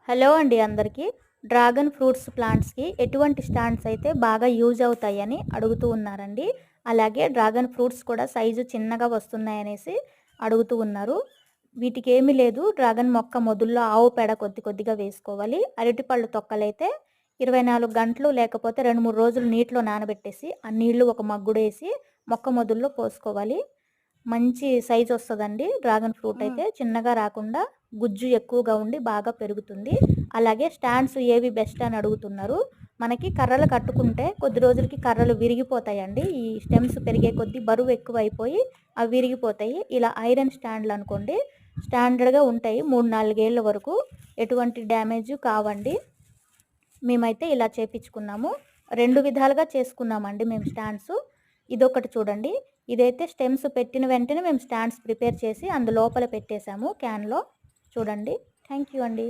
Hello అండి అందరికీ. Dragon fruits ప్లాంట్స్‌కి ఎటువంటి స్టాండ్స్ అయితే బాగా యూజ్ అవుతాయని అడుగుతూ ఉన్నారండి. అలాగే డ్రాగన్ ఫ్రూట్స్ కూడా సైజు చిన్నగా వస్తున్నాయనేసి అడుగుతూ ఉన్నారు. వీటికేమీ లేదు. డ్రాగన్ మొక్క మొదల్లో ఆవు పేడ కొద్ది కొద్దిగా వేసుకోవాలి. అరటిపళ్ళు తొక్కలైతే 24 గంటలు లేకపోతే 2, 3 రోజులు నీటిలో నానబెట్టేసి ఆ నీళ్లు ఒక మగ్గుడేసి మొక్క మొదల్లో పోసుకోవాలి. మంచి సైజ్ వస్తదండి. డ్రాగన్ ఫ్రూట్ అయితే చిన్నగా రాకుండా గుజ్జు ఎక్కువగా ఉండి బాగా పెరుగుతుంది. అలాగే స్టాండ్స్ ఏవి బెస్ట్ అని అడుగుతున్నారు. మనకి కర్రలు కట్టుకుంటే కొద్ది రోజులకి కర్రలు విరిగిపోతాయండి. ఈ స్టెమ్స్ పెరిగే కొద్దీ బరువు ఎక్కువైపోయి అవి విరిగిపోతాయి. ఇలా ఐరన్ స్టాండ్లు అనుకోండి స్టాండర్డ్‌గా ఉంటాయి. 3, 4 ఏళ్ల వరకు ఎటువంటి డ్యామేజ్ కావండి. మేమైతే ఇలా చేపించుకున్నాము. 2 విధాలుగా చేసుకున్నామండి మేము స్టాండ్స్. ఇదొకటి చూడండి. ఇదైతే స్టెమ్స్ పెట్టిన వెంటనే మేము స్టాండ్స్ ప్రిపేర్ చేసి అందులోపల పెట్టేసాము క్యాన్‌లో. చూడండి. థ్యాంక్ యూ అండి.